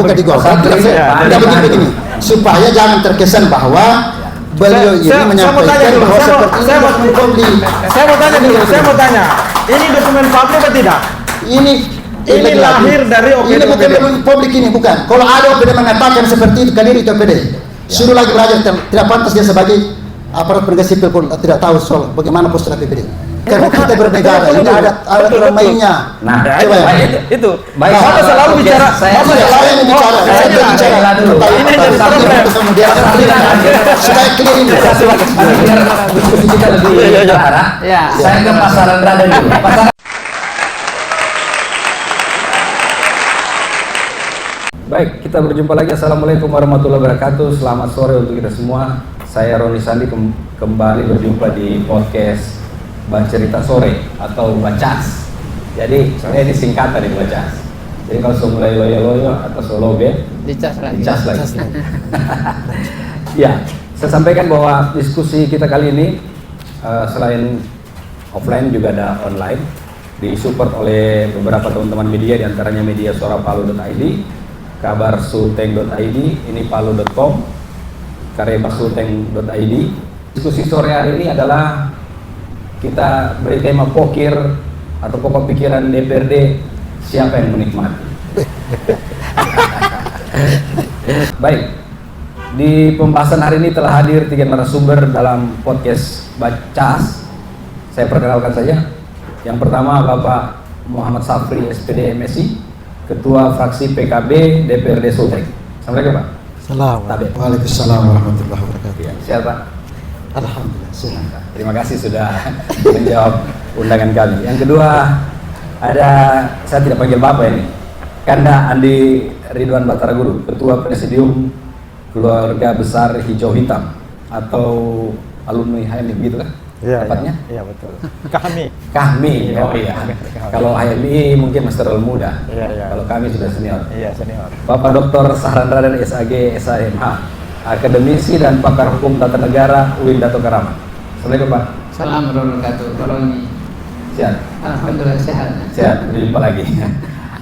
bukan digolkan. Tidak begini. Supaya jangan terkesan bahwa beliau ini menyampaikan bahwa seperti ini publik. Saya mau tanya. Ini dokumen publik atau tidak? Ini lahir dari OPD. Ini bukan dokumen publik, ini bukan. Kalau ada OPD mengatakan seperti itu, kalian itu OPD. Suruh lagi belajar, tidak pantas dia sebagai aparat penegak sipil pun tidak tahu soal bagaimana postur APBD. Karena kita bernegara, ini ada aturan mainnya. Nah, coba ya. Itu. Baik, Bapak selalu bicara. Saya bicara. Ini jadi problem. Kemudian supaya clear ini. biar diskusi kita lebih terarah. Saya ke Pak Sarendra dulu. Pak Sarendra. Baik, kita berjumpa lagi. Assalamualaikum warahmatullahi wabarakatuh. Selamat sore untuk kita semua. Saya Roni Sandi kembali berjumpa di podcast Bacerita Sore atau Bacas. Jadi saya ini singkatan dari Bacas. Jadi kalau sudah mulai loyo-loyo atau solobe, dicas lagi. Ya, saya sampaikan bahwa diskusi kita kali ini selain offline juga ada online, disupport oleh beberapa teman-teman media, diantaranya media suarapalu.id, kabarsulteng.id, ini palu.com, karyabasulteng.id. Diskusi sore hari ini adalah kita beri tema pokir atau pokok pikiran DPRD, siapa yang menikmati. Baik, di pembahasan hari ini telah hadir 3 narasumber dalam podcast Bacas. Saya perkenalkan saja. Yang pertama Bapak Muhammad Safri SPD MSI, Ketua Fraksi PKB DPRD Sulteng. Assalamualaikum Pak. Assalamualaikum. Waalaikumsalam warahmatullahi wabarakatuh. Ya, siap Pak. Alhamdulillah. Terima kasih sudah menjawab undangan kami. Yang kedua, saya tidak panggil Bapak ini, Kanda Andi Ridwan Batara Guru, Ketua Presidium Keluarga Besar Hijau Hitam atau alumni HMI, begitu kan? Iya, tepatnya? Iya betul. Kami. Oh iya. Kalau HMI mungkin masih terlalu muda. Iya. Kalau kami sudah senior. Iya, senior. Bapak Dr. Sahrandra dan SAG SAMH, akademisi dan pakar hukum tata negara UIN Dato Karamat. Assalamualaikum Pak. Assalamualaikum warahmatullahi wabarakatuh. Sehat? Alhamdulillah sehat. Sehat, berjumpa lagi.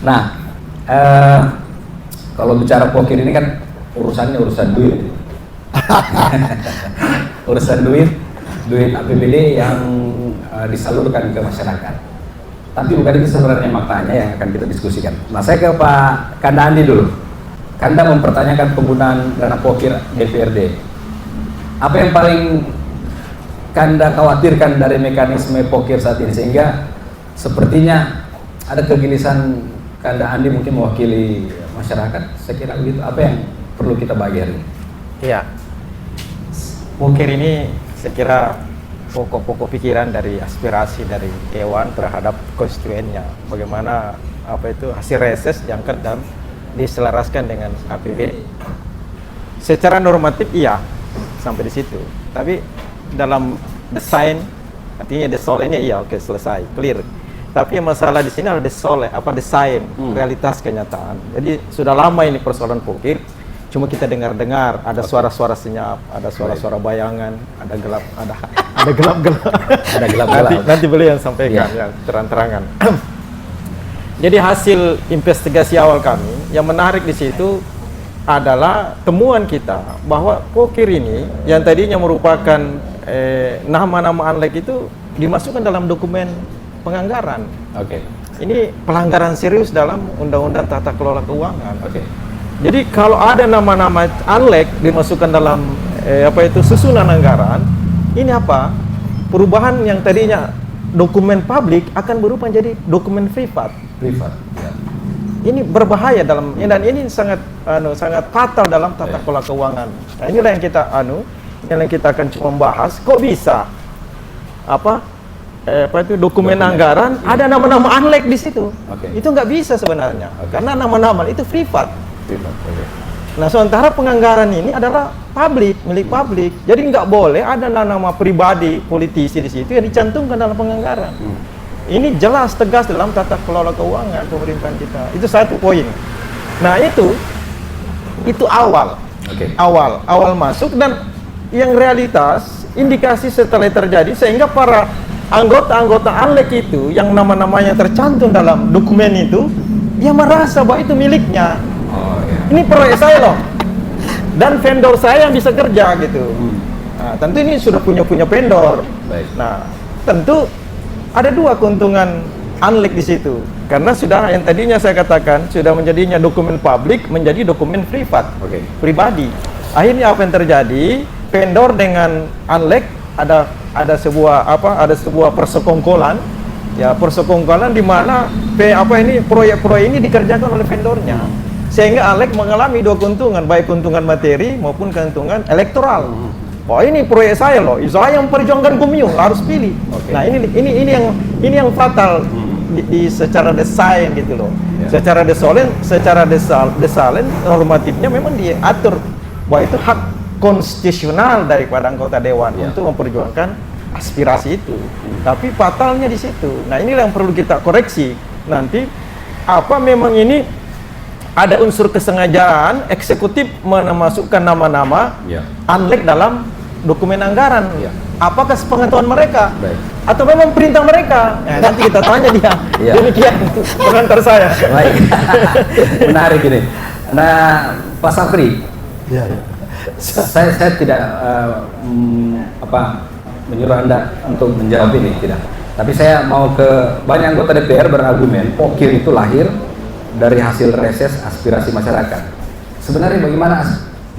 Nah, kalau bicara pokir ini kan urusannya urusan duit. Urusan duit APBD yang disalurkan ke masyarakat. Tapi bukan itu sebenarnya maknanya yang akan kita diskusikan. Nah, saya ke Pak Kanda Andi dulu. Kanda mempertanyakan penggunaan dana pokir DPRD. Apa yang paling Kanda khawatirkan dari mekanisme pokir saat ini sehingga sepertinya ada kegelisahan Kanda Andi mungkin mewakili masyarakat? Saya kira begitu. Apa yang perlu kita bagi hari ini? Iya. Pokir ini saya kira pokok-pokok pikiran dari aspirasi dari Dewan terhadap konstituennya. Bagaimana hasil reses diangkat dan diselaraskan dengan APBD. Secara normatif iya sampai di situ. Tapi dalam desain artinya desainnya iya oke selesai clear. Tapi yang masalah di sini adalah desain realitas kenyataan. Jadi sudah lama ini persoalan pokir. Cuma kita dengar ada suara-suara senyap, ada suara-suara bayangan, ada gelap. Ada gelap-gelap. Nanti beliau yang sampaikan ya terang-terangan. Jadi hasil investigasi awal kami yang menarik di situ adalah temuan kita bahwa pokir ini yang tadinya merupakan nama-nama anlek itu dimasukkan dalam dokumen penganggaran. Oke. Ini pelanggaran serius dalam Undang-Undang Tata Kelola Keuangan. Oke. Jadi kalau ada nama-nama anlek dimasukkan dalam susunan anggaran, ini perubahan yang tadinya dokumen publik akan berubah menjadi dokumen privat. Ya. Ini berbahaya dan ini sangat fatal dalam tata kelola keuangan. Nah, inilah yang kita akan coba membahas. Kok bisa dokumen anggaran ada nama-nama anlek di situ? Itu nggak bisa sebenarnya, karena nama-nama itu privat. Nah, sementara penganggaran ini adalah milik publik. Jadi nggak boleh ada nama pribadi politisi di situ yang dicantumkan dalam penganggaran. Ini jelas tegas dalam tata kelola keuangan pemerintahan kita. Itu satu poin. Nah, itu awal. Awal masuk dan yang realitas indikasi setelah terjadi sehingga para anggota anlek itu yang nama-namanya tercantum dalam dokumen itu dia merasa bahwa itu miliknya. ini proyek saya loh, dan vendor saya yang bisa kerja gitu. Nah, tentu ini sudah punya vendor. Baik. Nah, tentu ada dua keuntungan Unlek di situ, karena sudah yang tadinya saya katakan sudah menjadinya dokumen publik menjadi dokumen privat, pribadi. Akhirnya apa yang terjadi? Vendor dengan Unlek ada sebuah persekongkolan, ya persekongkolan di mana proyek-proyek ini dikerjakan oleh vendornya, sehingga Unlek mengalami dua keuntungan, baik keuntungan materi maupun keuntungan elektoral. Wah, ini proyek saya loh, saya yang memperjuangkan Kumyu, harus pilih. Nah ini yang fatal secara desain gitu loh. Secara desain normatifnya memang diatur bahwa itu hak konstitusional daripada anggota dewan untuk memperjuangkan aspirasi itu. Tapi fatalnya di situ. Nah, inilah yang perlu kita koreksi. Nanti apa memang ini ada unsur kesengajaan eksekutif memasukkan nama-nama Unlek dalam dokumen anggaran. Apakah sepengetahuan mereka? Atau memang perintah mereka? Nah, nanti kita tanya dia. Demikian pengantar saya. Baik. Menarik ini. Nah, Pak Safri, saya tidak menyuruh Anda untuk menjawab ini, tidak. Tapi saya mau ke banyak anggota DPR berargumen Pokir itu lahir dari hasil reses aspirasi masyarakat. Sebenarnya bagaimana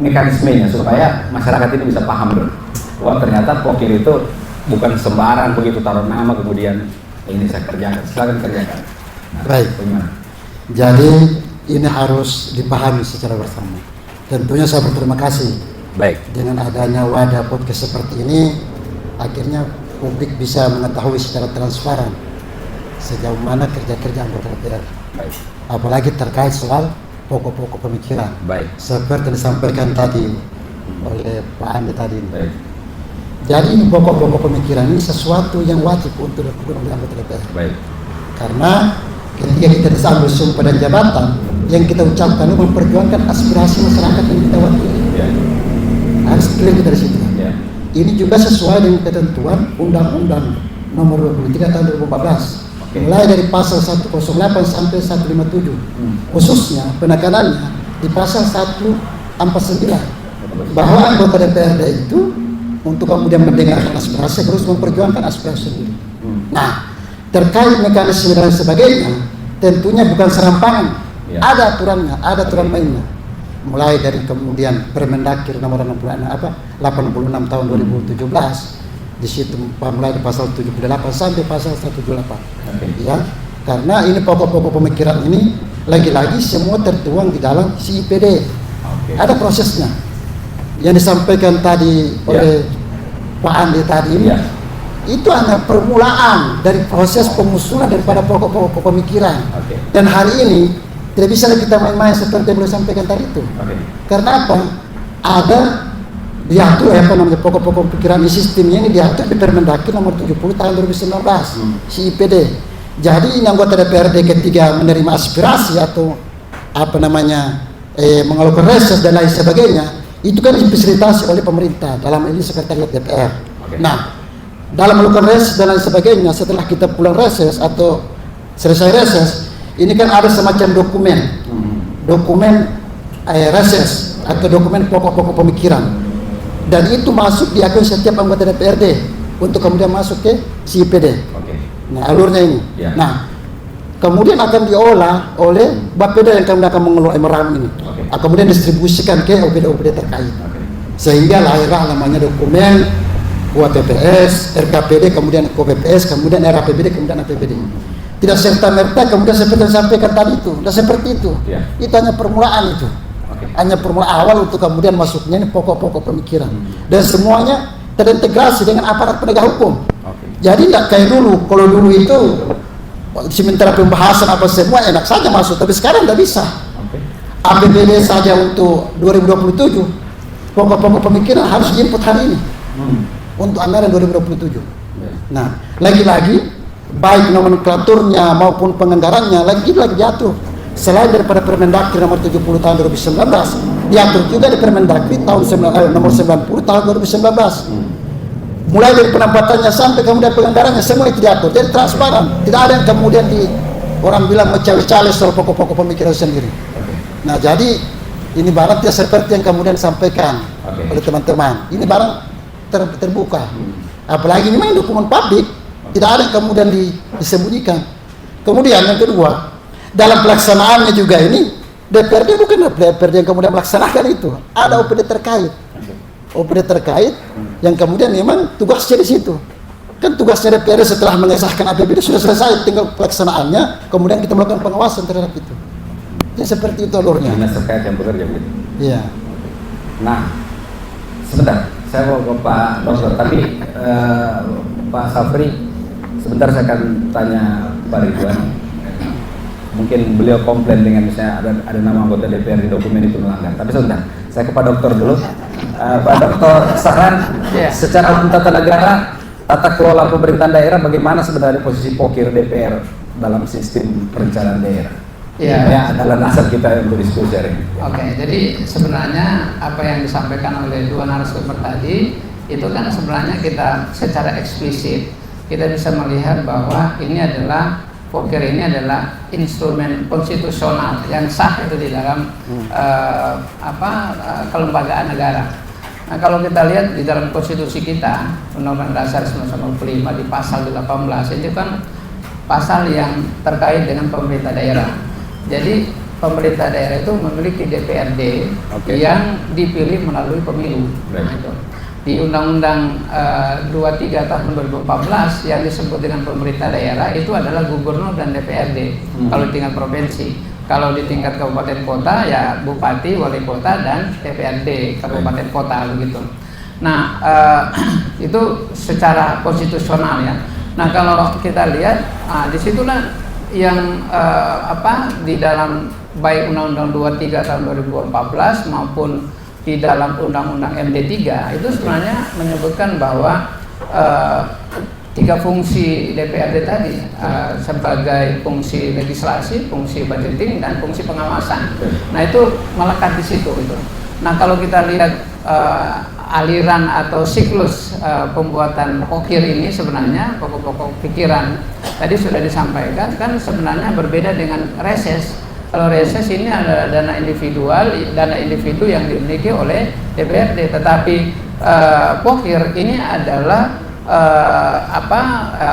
mekanismenya supaya masyarakat ini bisa paham dulu bahwa ternyata Pokir itu bukan sembarang begitu taruh nama kemudian ini saya kerjakan, silakan kerjakan. Nah, baik. Bagaimana? Jadi ini harus dipahami secara bersama. Tentunya saya berterima kasih. Baik. Dengan adanya wadah podcast seperti ini, akhirnya publik bisa mengetahui secara transparan sejauh mana kerja-kerja anggota DPR. Baik. Apalagi terkait soal pokok-pokok pemikiran. Baik. Seperti yang disampaikan tadi oleh Pak Andi tadi. Baik. Jadi ini pokok-pokok pemikiran ini sesuatu yang wajib untuk dilakukan oleh anggota DPR. Baik. Karena ketika kita disambil sumpah dan jabatan, yang kita ucapkan itu memperjuangkan aspirasi masyarakat yang kita wakili. Harus clear kita di situ. Ini juga sesuai dengan ketentuan Undang-Undang Nomor 23 Tahun 2014. Mulai dari pasal 108 sampai 157. Khususnya penekanannya di pasal 149 bahwa anggota DPRD itu untuk kemudian mendengarkan aspirasi terus memperjuangkan aspirasi sendiri. Nah, terkait mekanisme dan sebagainya, tentunya bukan serampangan. Ada aturannya, ada aturan mainnya. Mulai dari kemudian Permendagri nomor 86 tahun 2017. Di situ mulai dari pasal 78 sampai pasal 178. Ya, karena ini pokok-pokok pemikiran ini lagi-lagi semua tertuang di dalam CIPD. Ada prosesnya. Yang disampaikan tadi oleh Pak Andi tadi ini, itu hanya permulaan dari proses pengusulan daripada pokok-pokok pemikiran. Dan hari ini tidak bisa kita main-main seperti yang boleh sampaikan tadi itu. Karena apa? Ada diatur pokok-pokok pemikiran di sistemnya ini diatur di Permendagri nomor 70 tahun 2019 CIPD. Jadi ini anggota DPRD ketika menerima aspirasi atau mengeluarkan reses dan lain sebagainya, itu kan difasilitasi oleh pemerintah dalam ini sekretariat DPR. Nah, dalam melakukan reses dan lain sebagainya, setelah kita pulang reses atau selesai reses, ini kan ada semacam dokumen reses atau dokumen pokok-pokok pemikiran, dan itu masuk di akun setiap anggota DPRD untuk kemudian masuk ke CIPD. Nah, alurnya ini. Nah, kemudian akan diolah oleh Bapeda yang kemudian akan mengelola meram ini. Kemudian distribusikan ke OPD-OPD terkait. Sehingga lahirlah namanya dokumen buat TPS, RKPD, kemudian KPPS, kemudian RAPBD, kemudian APBD. Tidak serta-merta kemudian seperti yang sampaikan tadi itu. Tidak seperti itu. Itu hanya permulaan itu. Hanya permulaan awal untuk kemudian masuknya ini pokok-pokok pemikiran. Dan semuanya terintegrasi dengan aparat penegak hukum. Jadi tidak kayak dulu. Kalau dulu itu sementara pembahasan apa semua enak saja masuk, tapi sekarang tidak bisa. APBD saja untuk 2027 pokok-pokok pemikiran harus diinput hari ini untuk anggaran 2027. Nah, lagi-lagi baik nomenklaturnya maupun penganggarannya lagi diatur. Selain daripada Permendagri nomor 70 tahun 2019, diatur juga di Permendagri nomor 90 tahun 2019. Mulai dari penampatannya sampai kemudian penganggarannya semua itu diatur. Jadi transparan, tidak ada yang kemudian orang bilang mencari-cari soal pokok-pokok pemikiran sendiri. Nah, jadi Ini barang tidak seperti yang kemudian disampaikan Oke. oleh teman-teman. Ini barang terbuka. Apalagi ini main dokumen publik, tidak ada yang kemudian disembunyikan. Kemudian yang kedua, dalam pelaksanaannya juga ini DPRD bukan DPRD yang kemudian melaksanakan itu. Ada OPD terkait. OPD terkait yang kemudian memang tugasnya di situ. Kan tugasnya DPRD setelah mengesahkan APBD sudah selesai, tinggal pelaksanaannya, kemudian kita melakukan pengawasan terhadap itu. Jadi seperti itu alurnya. Dinas terkait yang bekerja begitu. Iya. Nah, sebentar, saya mau ke Pak Dokter, tapi Pak Safri, sebentar saya akan tanya Pak Ridwan. Mungkin beliau komplain dengan misalnya ada nama anggota DPR di dokumen itu melanggar. Tapi sebentar, saya ke Pak Dokter dulu. Pak Dokter Saran, secara hukum tata negara, tata kelola pemerintahan daerah, bagaimana sebenarnya posisi pokir DPR dalam sistem perencanaan daerah? Ya. Ya, adalah dasar kita untuk diskusi hari ini. Oke, jadi sebenarnya apa yang disampaikan oleh dua narasumber tadi itu kan sebenarnya kita secara eksplisit kita bisa melihat bahwa ini adalah pokir ini adalah instrumen konstitusional yang sah itu di dalam kelembagaan negara. Nah, kalau kita lihat di dalam konstitusi kita, Undang-Undang Dasar 1945 di pasal 18 itu kan pasal yang terkait dengan pemerintah daerah. Jadi pemerintah daerah itu memiliki DPRD yang dipilih melalui pemilu. Nah, itu. Di Undang-Undang 23 tahun 2014 yang disebut dengan pemerintah daerah itu adalah gubernur dan DPRD kalau di tingkat provinsi. Kalau di tingkat kabupaten kota ya bupati, wali kota dan DPRD kabupaten kota begitu. Nah, itu secara konstitusional ya. Nah, kalau kita lihat disitulah yang di dalam baik Undang-Undang 23 tahun 2014 maupun di dalam Undang-Undang MD3 itu sebenarnya menyebutkan bahwa tiga fungsi DPRD tadi sebagai fungsi legislasi, fungsi budgeting dan fungsi pengawasan. Nah, itu melekat di situ itu. Nah, kalau kita lihat aliran atau siklus pembuatan pokir ini sebenarnya pokok-pokok pikiran tadi sudah disampaikan kan sebenarnya berbeda dengan reses. Kalau reses ini adalah dana individu yang dimiliki oleh DPRD, tetapi pokir ini adalah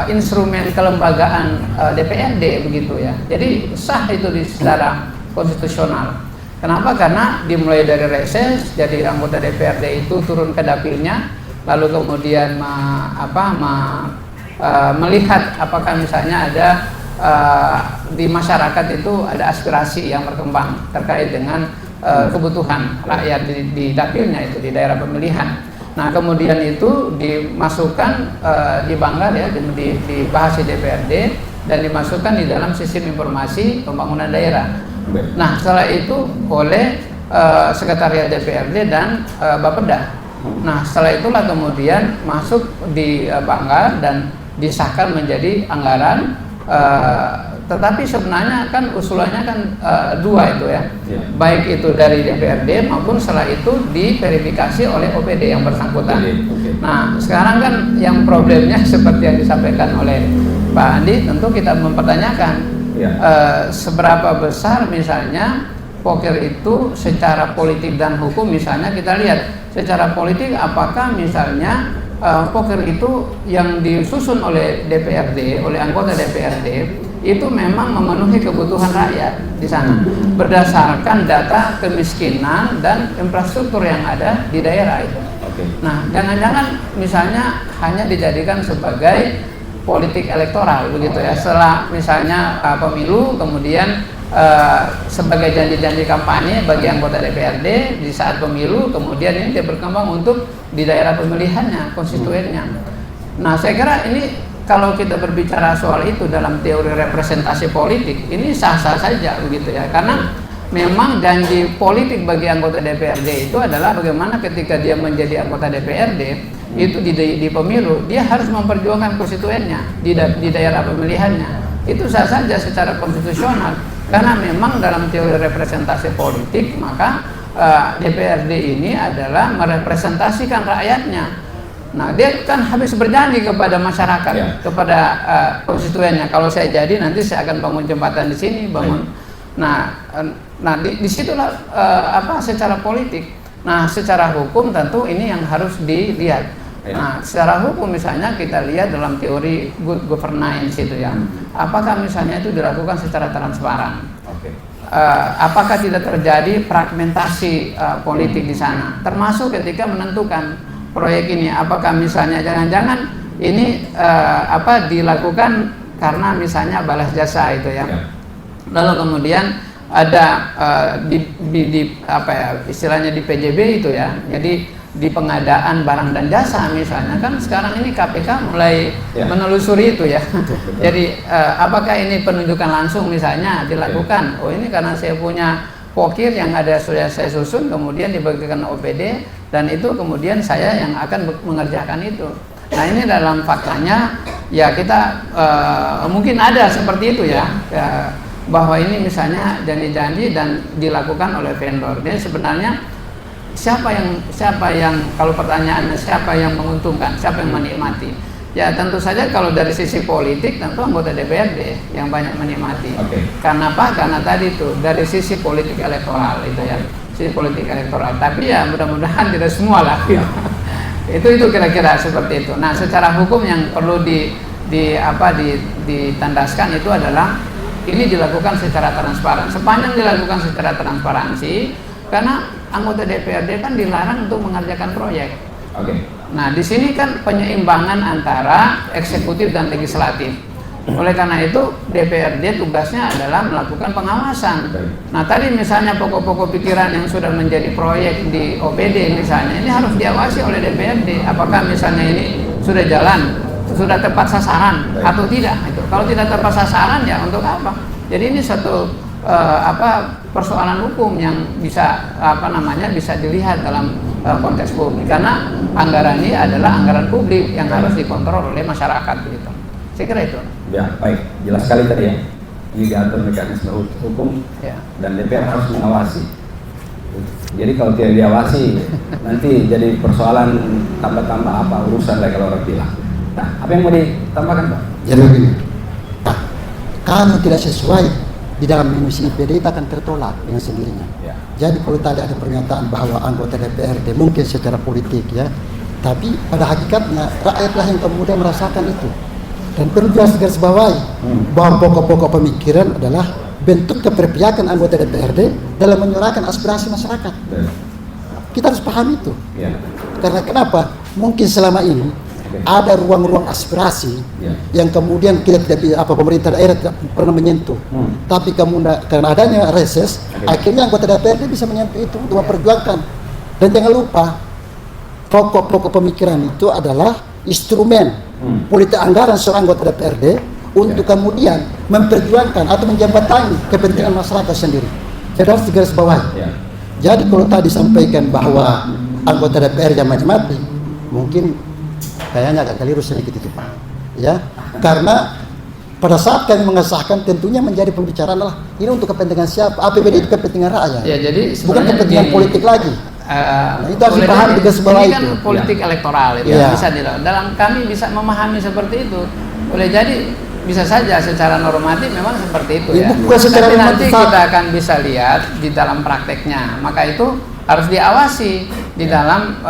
instrumen kelembagaan DPRD begitu ya. Jadi sah itu secara konstitusional. Kenapa? Karena dimulai dari reses, jadi anggota DPRD itu turun ke dapilnya, lalu kemudian melihat apakah misalnya ada di masyarakat itu ada aspirasi yang berkembang terkait dengan kebutuhan rakyat di dapilnya itu di daerah pemilihan. Nah, kemudian itu dimasukkan di Banggar ya, dibahas di DPRD dan dimasukkan di dalam sistem informasi pembangunan daerah. Nah, setelah itu oleh Sekretariat DPRD dan Bapeda. Nah, setelah itulah kemudian masuk di Banggar dan disahkan menjadi anggaran. Tetapi sebenarnya kan usulannya kan dua itu ya, baik itu dari DPRD maupun setelah itu diverifikasi oleh OPD yang bersangkutan. Nah, sekarang kan yang problemnya seperti yang disampaikan oleh Pak Andi, tentu kita mempertanyakan seberapa besar misalnya pokir itu secara politik dan hukum. Misalnya kita lihat secara politik apakah misalnya pokir itu yang disusun oleh DPRD, oleh anggota DPRD itu memang memenuhi kebutuhan rakyat di sana berdasarkan data kemiskinan dan infrastruktur yang ada di daerah itu. Nah, jangan-jangan misalnya hanya dijadikan sebagai politik elektoral begitu ya, setelah misalnya pemilu kemudian sebagai janji-janji kampanye bagi anggota DPRD di saat pemilu, kemudian ini dia berkembang untuk di daerah pemilihannya, konstituennya. Nah, saya kira ini kalau kita berbicara soal itu dalam teori representasi politik, ini sah-sah saja begitu ya, karena memang janji politik bagi anggota DPRD itu adalah bagaimana ketika dia menjadi anggota DPRD itu di pemilu dia harus memperjuangkan konstituennya di daerah pemilihannya. Itu sah saja secara konstitusional, karena memang dalam teori representasi politik maka DPRD ini adalah merepresentasikan rakyatnya. Nah, dia kan habis berjanji kepada masyarakat, kepada konstituennya. Kalau saya jadi nanti saya akan bangun jembatan di sini, bangun Nah disitulah secara politik. Nah secara hukum tentu ini yang harus dilihat. Nah secara hukum misalnya kita lihat dalam teori good governance itu ya, apakah misalnya itu dilakukan secara transparan? Apakah tidak terjadi fragmentasi politik di sana, termasuk ketika menentukan proyek ini, apakah misalnya jangan-jangan ini dilakukan karena misalnya balas jasa itu ya, lalu kemudian ada istilahnya di PJB itu ya, jadi di pengadaan barang dan jasa misalnya, kan sekarang ini KPK mulai menelusuri itu ya. Jadi apakah ini penunjukan langsung misalnya dilakukan? Oh ini karena saya punya pokir yang sudah saya susun, kemudian dibagikan OPD, dan itu kemudian saya yang akan mengerjakan itu. Nah ini dalam faktanya ya kita mungkin ada seperti itu ya, bahwa ini misalnya janji-janji dan dilakukan oleh vendor. Jadi sebenarnya siapa yang kalau pertanyaannya siapa yang menguntungkan, siapa yang menikmati? Ya tentu saja kalau dari sisi politik tentu anggota DPRD yang banyak menikmati. Karena apa? Karena tadi itu dari sisi politik elektoral itu ya, sisi politik elektoral. Tapi ya mudah-mudahan tidak semua lah. Itu kira-kira seperti itu. Nah secara hukum yang perlu ditandaskan itu adalah ini dilakukan secara transparan. Sepanjang dilakukan secara transparansi, karena anggota DPRD kan dilarang untuk mengerjakan proyek. Nah, di sini kan penyeimbangan antara eksekutif dan legislatif. Oleh karena itu, DPRD tugasnya adalah melakukan pengawasan. Nah, tadi misalnya pokok-pokok pikiran yang sudah menjadi proyek di OPD misalnya, ini harus diawasi oleh DPRD. Apakah misalnya ini sudah jalan, sudah tepat sasaran atau tidak? Itu. Kalau tidak tepat sasaran ya untuk apa? Jadi ini satu persoalan hukum yang bisa bisa dilihat dalam konteks publik, karena anggaran ini adalah anggaran publik yang harus dikontrol oleh masyarakat gitu. Saya kira itu. Ya baik, jelas sekali tadi ya. Ini diatur mekanisme hukum dan DPR harus mengawasi. Jadi kalau tidak diawasi nanti jadi persoalan tambah-tambah urusan lagi kalau orang bilang. Nah, apa yang mau ditambahkan Pak? Jadi begini, kalau tidak sesuai di dalam misi IPD itu akan tertolak dengan sendirinya. Jadi kalau tadi ada pernyataan bahwa anggota DPRD mungkin secara politik ya, tapi pada hakikatnya rakyatlah yang kemudian merasakan itu. Dan perlu jelas garis bawahi bahwa pokok-pokok pemikiran adalah bentuk keberpihakan anggota DPRD dalam menyuarakan aspirasi masyarakat. Kita harus paham itu. Karena kenapa? Mungkin selama ini ada ruang-ruang aspirasi yang kemudian kita tidak pemerintah daerah tidak pernah menyentuh. Tapi kemudian karena adanya reses, akhirnya anggota DPRD bisa menyentuh itu untuk memperjuangkan. Dan jangan lupa, pokok-pokok pemikiran itu adalah instrumen politik anggaran seorang anggota DPRD untuk kemudian memperjuangkan atau menjembatani kepentingan masyarakat sendiri. Jadi harus digarisbawahi. Jadi kalau tadi sampaikan bahwa anggota DPR yang mati, mungkin kayaknya agak keliru sedikit itu Pak. Ya, karena pada saat kami mengesahkan tentunya menjadi pembicaraan adalah ini untuk kepentingan siapa? APBD itu kepentingan rakyat. Ya, jadi bukan kepentingan politik lagi. Nah, itu harus dipahami di sebelah ini itu. Kan politik elektoral itu bisa dalam kami bisa memahami seperti itu. Boleh jadi bisa saja secara normatif memang seperti itu ya. Tapi nanti kita akan bisa lihat di dalam prakteknya. Maka itu harus diawasi di dalam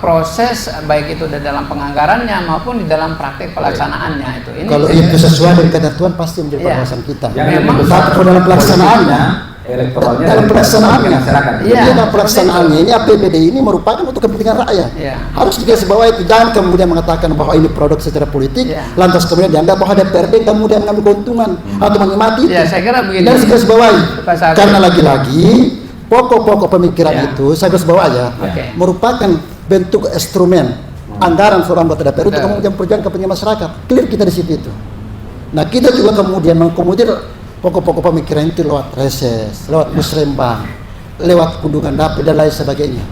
proses baik itu di dalam penganggarannya maupun di dalam praktek pelaksanaannya itu. Ini kalau itu sesuai dengan ketentuan pasti menjadi pengawasan kita. Memang kalau dalam pelaksanaannya elektoralnya dalam pelaksanaannya masyarakat. Dalam pelaksanaannya ini APBD ini merupakan untuk kepentingan rakyat. Harus digarisbawahi itu, jangan kemudian mengatakan bahwa ini produk secara politik, lantas kemudian dianggap bahwa DPRD kemudian mengambil keuntungan atau menikmati itu. Saya kira begini. Dan digarisbawahi karena lagi-lagi pokok-pokok pemikiran itu saya garis bawah aja merupakan bentuk instrumen anggaran seorang anggota DPR untuk kemudian perjuangan kepentingan masyarakat. Clear kita di situ itu. Nah kita juga kemudian mengkomodir pokok-pokok pemikiran itu lewat reses, lewat musrembang, lewat kunjungan dapil dan lain sebagainya.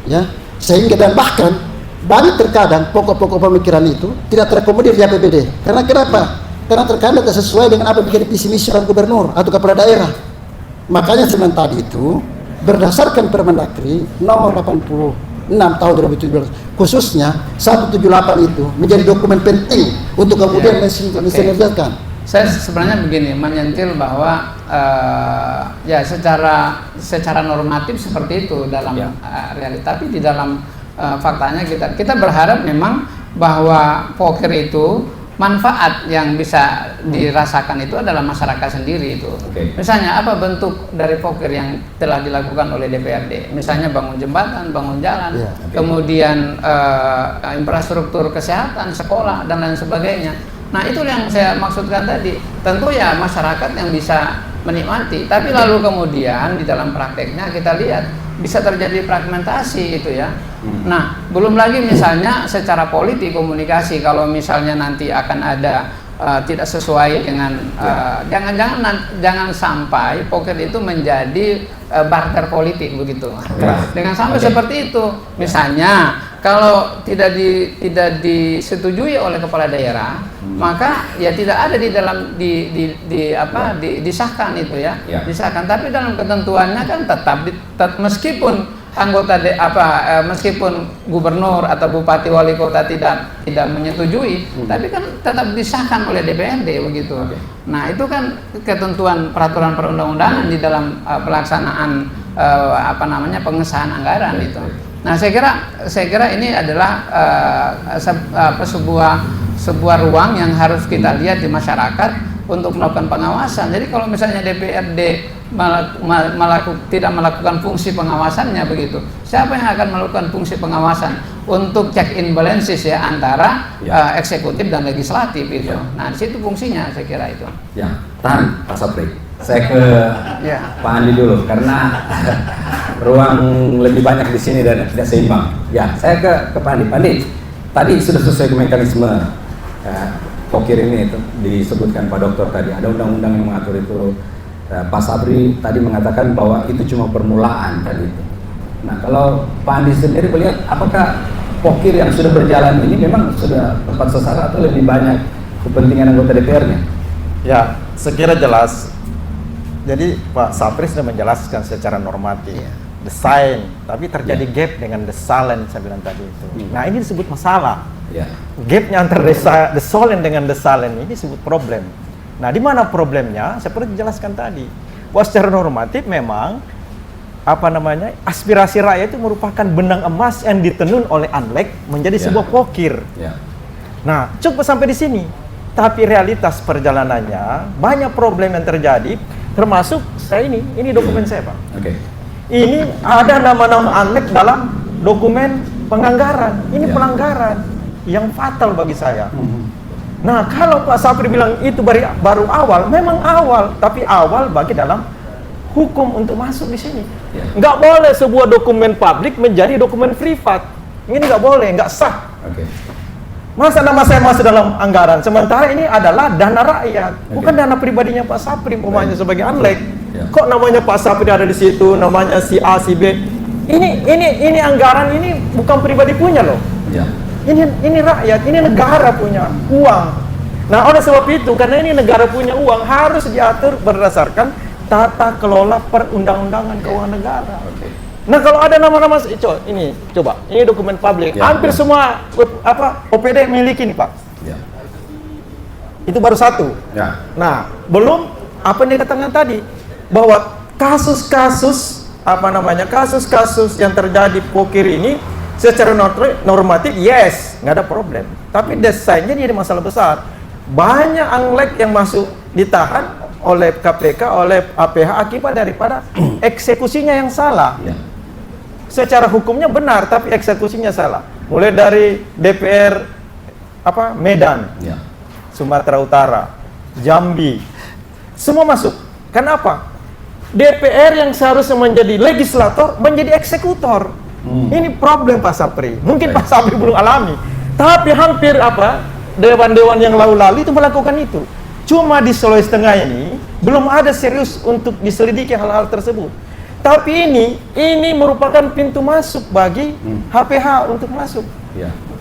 Ya, sehingga dan bahkan banyak terkadang pokok-pokok pemikiran itu tidak terakomodir di APBD. Karena kenapa? Karena terkadang tidak sesuai dengan apa yang menjadi visi misi orang gubernur atau kepala daerah. Makanya semen tadi itu berdasarkan Permendagri nomor 86 tahun 2017 khususnya 178 itu menjadi dokumen penting untuk kemudian mensinergikan Saya sebenarnya begini, menyentil bahwa ya secara normatif seperti itu dalam realita, tapi di dalam faktanya kita berharap memang bahwa poker itu manfaat yang bisa dirasakan itu adalah masyarakat sendiri itu. Misalnya apa bentuk dari poker yang telah dilakukan oleh DPRD? Misalnya bangun jembatan, bangun jalan, kemudian infrastruktur kesehatan, sekolah dan lain sebagainya. Nah, itu yang saya maksudkan tadi. Tentu ya masyarakat yang bisa menikmati, tapi lalu kemudian di dalam prakteknya kita lihat bisa terjadi fragmentasi itu ya. Nah, belum lagi misalnya secara politik komunikasi, kalau misalnya nanti akan ada tidak sesuai dengan jangan sampai poker itu menjadi barter politik begitu. Dengan sampai seperti itu. Misalnya kalau tidak disetujui oleh kepala daerah, maka ya tidak ada di dalam disahkan itu ya. Disahkan, tapi dalam ketentuannya kan tetap meskipun anggota meskipun gubernur atau bupati wali kota tidak menyetujui, tapi kan tetap disahkan oleh DPRD begitu. Nah, itu kan ketentuan peraturan perundang-undangan di dalam pelaksanaan pengesahan anggaran itu. Nah, saya kira ini adalah sebuah ruang yang harus kita lihat di masyarakat untuk melakukan pengawasan. Jadi kalau misalnya DPRD tidak melakukan fungsi pengawasannya begitu, siapa yang akan melakukan fungsi pengawasan untuk check in balances ya antara eksekutif dan legislatif itu. Nah, di situ fungsinya saya kira itu. Ya, tahan Pak Sapri. Saya ke Pak Andi dulu karena ruang lebih banyak di sini dan tidak seimbang. Ya, saya ke Pak Andi. Pak Andi, tadi sudah sesuai mekanisme poker ini itu disebutkan Pak Dokter tadi, ada undang-undang yang mengatur itu. Pak Sapri tadi mengatakan bahwa itu cuma permulaan tadi itu. Nah, kalau Pak Andi sendiri melihat apakah poker yang sudah berjalan ini memang sudah tepat sasaran atau lebih banyak kepentingan anggota DPR-nya? Ya, sekira jelas. Jadi Pak Sapri sudah menjelaskan secara normatif desain, tapi terjadi gap dengan the silent saya bilang tadi itu. Nah, ini disebut masalah. Gapnya antara the silent dengan the silent ini disebut problem. Nah, di mana problemnya? Seperti dijelaskan tadi, bahwa secara normatif memang aspirasi rakyat itu merupakan benang emas yang ditenun oleh Anlek menjadi sebuah pokir. Nah, cukup sampai di sini. Tapi realitas perjalanannya banyak problem yang terjadi, termasuk saya ini dokumen saya, Pak. Ini ada nama-nama Anlek dalam dokumen penganggaran. Ini pelanggaran yang fatal bagi saya. Nah, kalau Pak Sapri bilang itu baru awal, memang awal, tapi awal bagi dalam hukum untuk masuk di sini. Nggak boleh sebuah dokumen publik menjadi dokumen privat. Ini nggak boleh, nggak sah. Masa nama saya masuk dalam anggaran, sementara ini adalah dana rakyat, bukan dana pribadinya Pak Sapri, umpamanya sebagai Anlek. Kok namanya Pak Sapri ada di situ, namanya si A, si B. Ini anggaran ini bukan pribadi punya loh. Ini rakyat, ini negara punya uang. Nah, oleh sebab itu, karena ini negara punya uang, harus diatur berdasarkan tata kelola perundang-undangan keuangan negara. Nah, kalau ada nama-nama ini dokumen publik, hampir semua OPD miliki nih, Pak. Itu baru satu. Nah, belum apa yang dikatakan tadi bahwa kasus-kasus yang terjadi poker ini secara normatif nggak ada problem, tapi desainnya jadi masalah besar. Banyak Anlek yang masuk ditahan oleh KPK, oleh APH akibat daripada eksekusinya yang salah. Secara hukumnya benar, tapi eksekusinya salah. Mulai dari DPR Medan, Sumatera Utara, Jambi, semua masuk. Kenapa? DPR yang seharusnya menjadi legislator menjadi eksekutor. Ini problem Pak Sapri. Mungkin Pak Sapri belum alami, tapi hampir dewan-dewan yang lalu-lalu itu melakukan itu. Cuma di Sulawesi Tengah ini belum ada serius untuk diselidiki hal-hal tersebut. Tapi ini merupakan pintu masuk bagi HPH untuk masuk.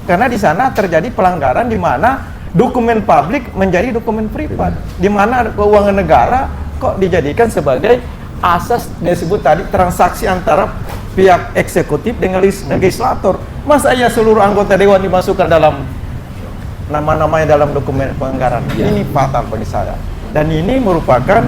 Karena di sana terjadi pelanggaran di mana dokumen publik menjadi dokumen privat, di mana keuangan negara kok dijadikan sebagai asas disebut tadi transaksi antara pihak eksekutif dengan legislator. Masa ya seluruh anggota dewan dimasukkan dalam nama-namanya dalam dokumen penganggaran. Ya. Ini fatal bagi saya. Dan ini merupakan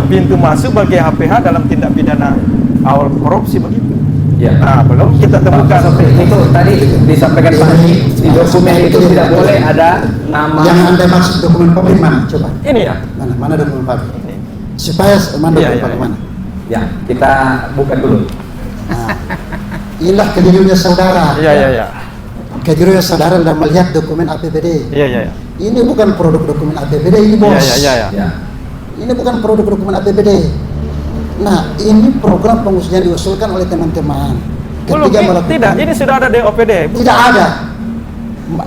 pintu masuk bagi HPH dalam tindak pidana awal korupsi begitu. Ya. Nah, belum kita temukan itu tadi disampaikan Pak Andi, di dokumen itu tidak boleh ada nama. Yang Anda maksud dokumen publik mana? Coba. ini ya. Mana dokumen publik? Supaya mana Iya, dokumen iya, publik iya. mana? Ya, kita bukan dulu. Nah, inilah kelirunya saudara. Iya. Kelirunya saudara dalam melihat dokumen APBD. Iya. Ini bukan produk dokumen APBD, ini bos. Iya. Ya. Ini bukan produk dokumen APBD. Nah, ini program pengusulan diusulkan oleh teman-teman. Belum, tidak. Ini sudah ada di OPD. Tidak ada.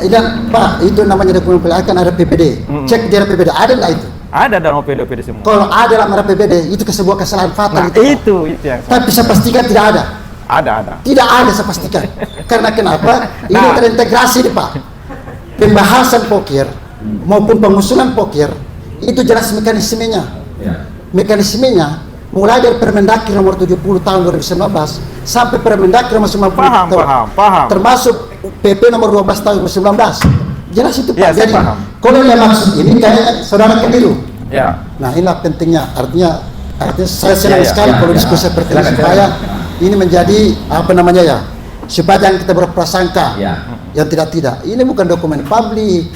Dan Pak, itu namanya dokumen PPD, akan ada PPD. Cek di PPD, ada nggak itu? Ada dalam OPD semua. Kalau ada dalam PPD, itu sebuah kesalahan fatal. Nah, itu yang tapi saya pastikan tidak ada. ada. Tidak ada, saya pastikan. Karena kenapa? Ini Nah. terintegrasi nih Pak. Pembahasan pokir maupun pengusulan pokir itu jelas mekanismenya. Ya. Mekanismenya mulai dari Permendagri nomor 70 tahun 2019 sampai Permendagri nomor 90 Paham. termasuk PP nomor 12 tahun 2019. Jelas itu Pak. Ya, saya Jadi paham. kalau yang maksud ini kayaknya saudara keliru. Ya. Nah, inilah pentingnya. Artinya saya senang Ya, sekali kalau ya. diskusi seperti ini Silakan, supaya silakan. ini menjadi apa namanya ya, supaya jangan kita berprasangka Ya. yang tidak. Ini bukan dokumen publik.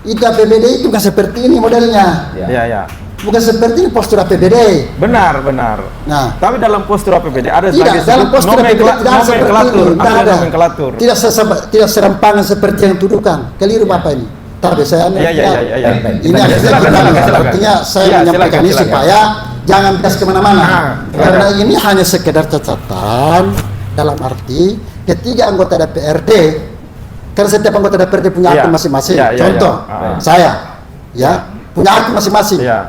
Itu APBD itu bukan seperti ini modelnya. Ya. Bukan seperti ini postur APBD. Benar. Nah, Tapi dalam postur APBD ada tidak dalam postur APBD tidak ada seperti ini. nomenklatur. Tidak serampangan seperti yang tuduhkan. Keliru Bapak ini. Tapi saya Iya. ini Silakan. artinya saya Iya, menyampaikan ini silakan. supaya jangan bias kemana-mana. Nah, Karena ini hanya sekedar catatan dalam arti ketiga anggota DPRD, karena setiap anggota DPRD punya Iya. akun masing-masing. Iya. Contoh, saya punya akun masing-masing. Iya.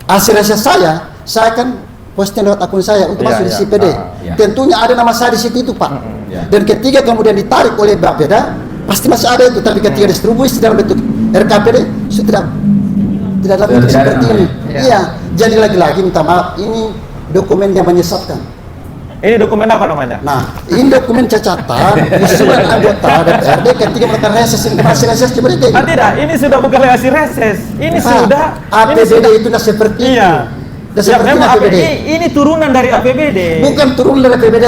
Hasil reses saya kan posting lewat akun saya untuk Iya, masuk di iya. CPD. Iya. Tentunya ada nama saya di situ itu Pak. Iya. Dan ketiga kemudian ditarik oleh Bapeda, pasti masih ada itu. Tapi ketika distribusi dalam bentuk RKPD, sudah tidak dalam bentuk Tidak ada seperti ini. namanya. Iya. Jadi lagi-lagi minta maaf, ini dokumen yang menyesatkan. Ini dokumen apa namanya? Nah, ini dokumen catatan usulan anggota DPRD ketika melakukan reses informasi reses coba deh. Tidak, ini sudah bukan hasil reses. Ini sudah APBD itu sudah seperti itu. Iya. Sudah Ya, seperti memang APBD. ini turunan dari APBD. Bukan turun dari APBD,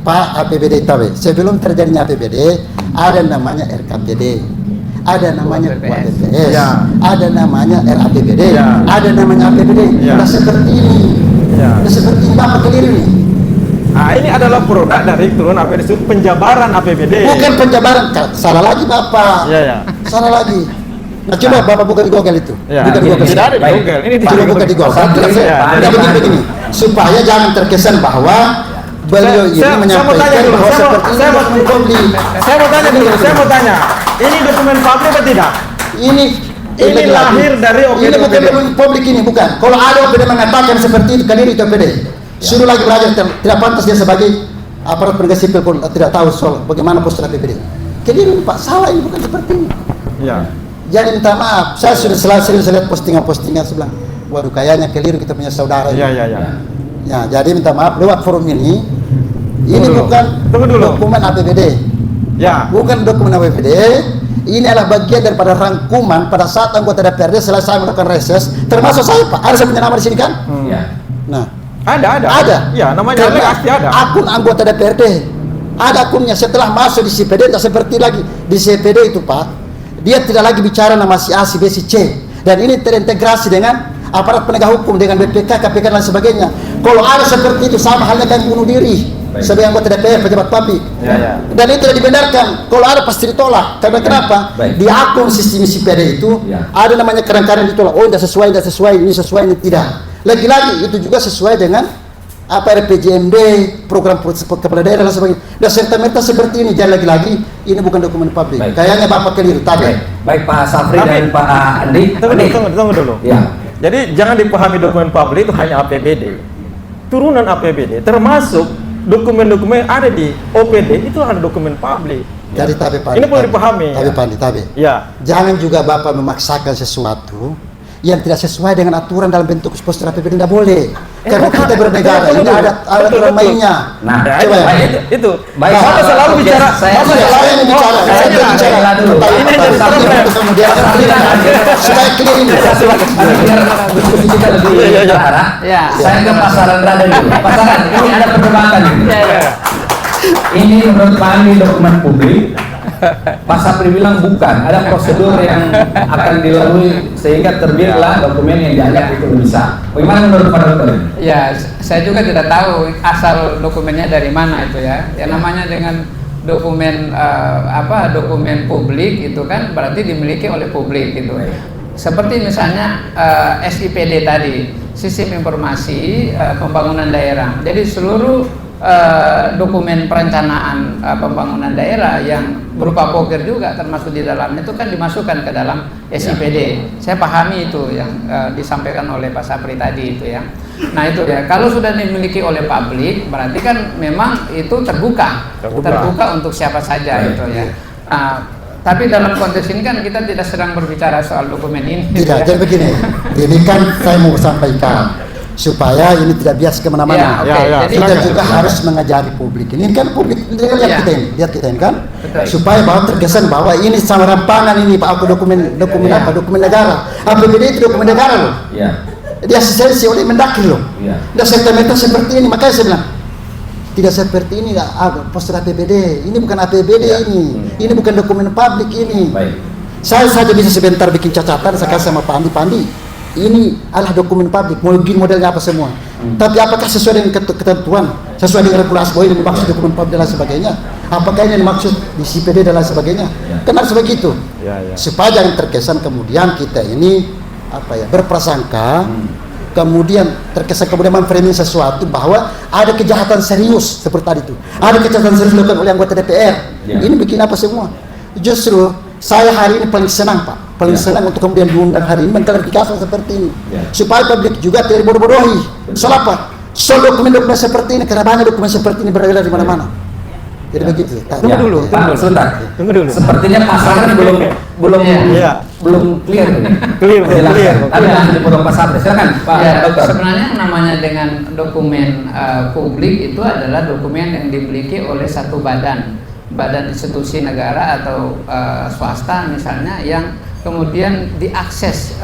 Pak. APBD tahu. Sebelum terjadinya APBD, ada namanya RKPD, ada namanya KPPS, Ya. ada namanya RAPBD, Ya. ada namanya APBD. Ya. Sudah seperti ini. Ya. Sudah seperti ini, Bapak keliru nih. Nah, ini adalah produk dari turun APBD, itu penjabaran APBD. Bukan penjabaran, salah lagi Bapak. Iya. Salah lagi. Nah, coba Bapak buka di Google itu. Ya, Buka di Google. tidak ada di Baik. Google. Ini Coba buka di Google. Iya, Tidak begini. Supaya jangan terkesan bahwa beliau ini saya mau tanya menyampaikan dulu, bahwa saya mau- seperti saya ini mau- dokumen publik. Saya mau tanya dulu, saya mau tanya. Ini dokumen publik atau tidak? Ini Ini lahir dari OPD. Ini bukan dokumen publik ini, bukan. Kalau ada OPD mengatakan seperti itu, kalian itu OPD. Suruh lagi belajar, tidak pantas dia sebagai aparat penegak sipil pun tidak tahu soal bagaimana postur APBD. Keliru Pak, salah ini bukan seperti ini. Iya. Jadi minta maaf, saya sudah sering lihat postingan-postingan sebelah. Waduh, kayaknya keliru kita punya saudara ini. Iya. Ya, jadi minta maaf lewat forum ini. Ini Tunggu dulu. bukan Tunggu dulu. dokumen APBD. Ya. Bukan dokumen APBD. Ini adalah bagian daripada rangkuman pada saat anggota DPRD selesai melakukan reses, termasuk saya Pak. Ada saya punya nama di sini kan? Ya. Nah, Ada. Ya, namanya karena pasti ada. akun anggota DPRD ada akunnya setelah masuk di CPD, tidak seperti lagi di CPD itu Pak. Dia tidak lagi bicara nama si A, si B, si C, dan ini terintegrasi dengan aparat penegak hukum, dengan BPK, KPK dan sebagainya. Kalau ada seperti itu sama halnya kayak bunuh diri sebagai anggota DPR, pejabat publik. Ya. Dan itu tidak dibenarkan. Kalau ada pasti ditolak. Karena kenapa? Baik. Di akun sistem CPD itu Ya. ada namanya kadang-kadang ditolak. Oh, tidak sesuai, ini sesuai, ini tidak. Lagi-lagi itu juga sesuai dengan apa RPJMD, program kepala daerah dan sebagainya. Dan serta-merta seperti ini. Jadi lagi-lagi ini bukan dokumen publik. Baik. Kayaknya Bapak keliru tadi. Baik Pak Safri Tapi- dan Pak Andi. Tunggu dulu. Ya. Jadi jangan dipahami dokumen publik itu hanya APBD. Turunan APBD termasuk dokumen-dokumen yang ada di OPD itu ada dokumen publik. Jadi tapi Pak. Ini perlu dipahami. Tapi. Ya. Jangan juga Bapak memaksakan sesuatu yang tidak sesuai dengan aturan dalam bentuk postur APBD, tidak boleh. Karena kita bernegara, ini ada aturan mainnya. Nah, Coba ya. itu. Baik, Bapak selalu oke, bicara, saya- Bapak saya- selalu saya bicara, saya saya bicara. bicara dulu. Ini jadi problem. Kemudian supaya clear ini. Biar diskusi kita lebih terarah. Ya. Saya ke Pak Sarendra dulu. Pak Sarendra, ini ada perdebatan ini. Ini menurut Pak Andi dokumen publik. Pak Sapri bilang bukan, ada prosedur yang akan dilalui sehingga terbitlah dokumen yang dianggap itu bisa. Bagaimana menurut Pak Dokter? Ya, saya juga tidak tahu asal dokumennya dari mana itu ya. Yang namanya dengan dokumen dokumen publik itu kan berarti dimiliki oleh publik gitu. Seperti misalnya SIPD tadi, Sistem Informasi Pembangunan Daerah. Jadi seluruh dokumen perencanaan pembangunan daerah yang berupa poker juga termasuk di dalamnya itu kan dimasukkan ke dalam SIPD. Saya pahami itu yang disampaikan oleh Pak Sapri tadi itu ya. Nah itu ya, kalau sudah dimiliki oleh publik berarti kan memang itu terbuka untuk siapa saja itu ya. Tapi dalam konteks ini kan kita tidak sedang berbicara soal dokumen ini. Tidak, jadi begini. Ini kan saya mau sampaikan supaya ini tidak bias kemana-mana. Ya, Kita silakan. juga harus mengajari publik. Ini kan publik, lihat kita ini kan, Betul. supaya bahwa terkesan bahwa ini sama rampangan ini Pak aku dokumen apa dokumen negara. APBD itu dokumen negara loh. Ya. Dia asistensi oleh Mendagri loh. Ya. Dia serta-merta seperti ini, makanya saya bilang tidak seperti ini poster APBD. Ini bukan APBD ini bukan dokumen publik ini. Baik. Saya saja bisa sebentar bikin catatan, saya kasih sama Pak Andi. Ini adalah dokumen publik, mau bikin modelnya apa semua. Tapi apakah sesuai dengan ketentuan, sesuai dengan regulasi bahwa ini dimaksud dokumen publik dan lain sebagainya? Apakah ini dimaksud di CPD dan lain sebagainya? Kan harus begitu. Supaya jangan terkesan kemudian kita ini berprasangka, kemudian terkesan kemudian memframing sesuatu bahwa ada kejahatan serius seperti tadi itu. Ada kejahatan serius dilakukan oleh anggota DPR. Ini bikin apa semua? Justru saya hari ini paling senang Pak, paling senang untuk kemudian diundang hari ini mengklarifikasi seperti ini, supaya publik juga tidak bodoh-bodohi. Soal apa? Soal dokumen-dokumen seperti ini, karena banyak dokumen seperti ini beredar di mana-mana. Jadi begitu. Tunggu dulu, Pak, sebentar. Tunggu dulu. Sepertinya pasangan belum clear ini. Clear. Tapi langsung dipotong Pak Sapri. Silakan, Pak Dokter. Sebenarnya namanya dengan dokumen publik itu adalah dokumen yang dimiliki oleh satu badan institusi negara atau swasta misalnya yang kemudian diakses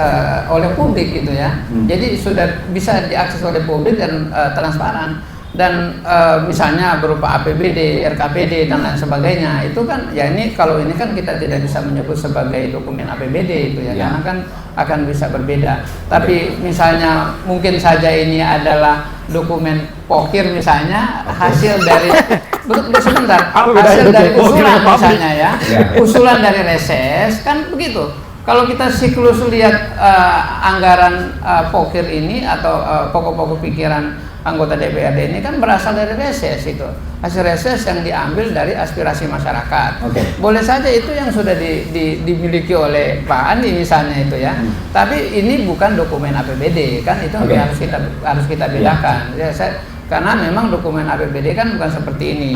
oleh publik gitu ya. Jadi sudah bisa diakses oleh publik dan transparan. Dan misalnya berupa APBD, RKPD dan lain sebagainya itu kan ya ini kalau ini kan kita tidak bisa menyebut sebagai dokumen APBD itu ya, karena kan akan bisa berbeda. Tapi misalnya mungkin saja ini adalah dokumen pokir misalnya hasil dari sebentar hasil dari usulan misalnya ya, usulan dari reses kan begitu. Kalau kita siklus lihat anggaran pokir ini atau pokok-pokok pikiran anggota DPRD ini kan berasal dari reses itu, hasil reses yang diambil dari aspirasi masyarakat. Boleh saja itu yang sudah dimiliki oleh Pak Andi misalnya itu ya. Tapi ini bukan dokumen APBD kan, itu harus kita bedakan. Ya, karena memang dokumen APBD kan bukan seperti ini.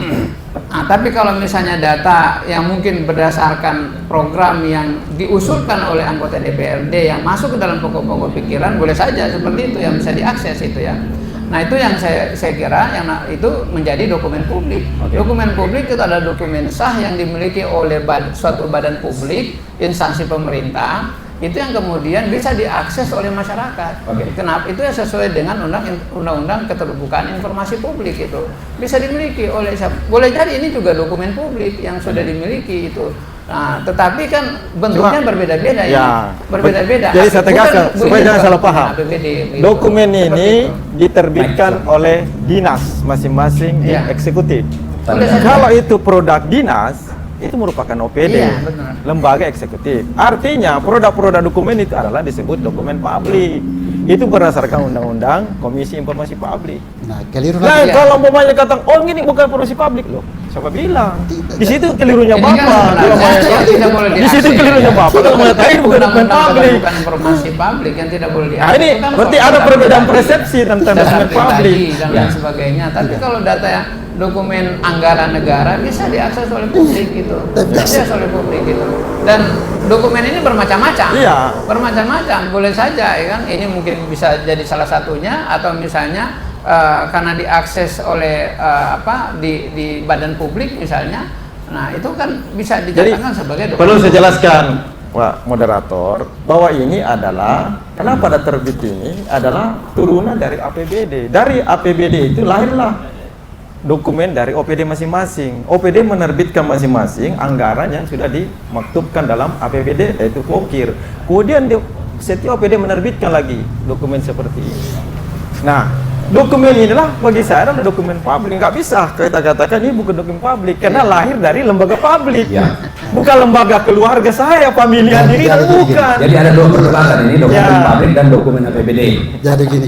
Nah, tapi kalau misalnya data yang mungkin berdasarkan program yang diusulkan oleh anggota DPRD yang masuk ke dalam pokok-pokok pikiran, boleh saja seperti itu yang bisa diakses itu ya. Nah itu yang saya kira yang itu menjadi dokumen publik. Dokumen publik itu adalah dokumen sah yang dimiliki oleh suatu badan publik, instansi pemerintah, itu yang kemudian bisa diakses oleh masyarakat. Kenapa? Itu yang sesuai dengan undang-undang keterbukaan informasi publik itu bisa dimiliki oleh siapa? Boleh jadi ini juga dokumen publik yang sudah dimiliki itu. Nah, tetapi kan bentuknya berbeda-beda ya. Berbeda-beda. Jadi saya tegaskan supaya jangan salah paham. APBD, Dokumen ini diterbitkan oleh dinas masing-masing di eksekutif. Kalau itu produk dinas, itu merupakan OPD, lembaga eksekutif. Artinya produk-produk dokumen itu adalah disebut dokumen publik. Itu berdasarkan undang-undang Komisi Informasi Publik. Nah, keliru Nah, lagi. kalau umpamanya kata, oh ini bukan informasi publik loh. Siapa bilang? Tidak. Di situ kelirunya Ini kan Bapak. sebenarnya tidak boleh Di situ diakses. kelirunya Bapak. Kalau mengatakan ini bukan dokumen Undang-undang publik. bukan informasi publik yang tidak boleh Nah, diakses. ini Itu kan berarti soal ada data perbedaan pribadi. persepsi tentang Data dokumen pribadi publik. dan Ya. lain sebagainya. Tapi kalau data yang dokumen anggaran negara bisa diakses oleh publik gitu. Diakses oleh publik gitu. Dan dokumen ini bermacam-macam. Iya. Bermacam-macam. Boleh saja ya kan. Ini mungkin bisa jadi salah satunya atau misalnya karena diakses oleh di badan publik misalnya. Nah, itu kan bisa Jadi dikatakan sebagai dokumen. perlu saya jelaskan, Pak Moderator, bahwa ini adalah kenapa ada terbit ini adalah turunan dari APBD. Dari APBD itu lahirlah dokumen dari OPD masing-masing. OPD menerbitkan masing-masing anggaran yang sudah dimaktubkan dalam APBD, yaitu pokir. Kemudian setiap OPD menerbitkan lagi dokumen seperti ini. Nah, dokumen inilah bagi saya adalah dokumen publik. Nggak bisa kita katakan ini bukan dokumen publik karena lahir dari lembaga publik. Ya. Bukan lembaga keluarga saya, pemilihan diri, Jadi gini. bukan. Jadi ada dua perdebatan ini, dokumen Ya. publik dan dokumen APBD. Jadi gini.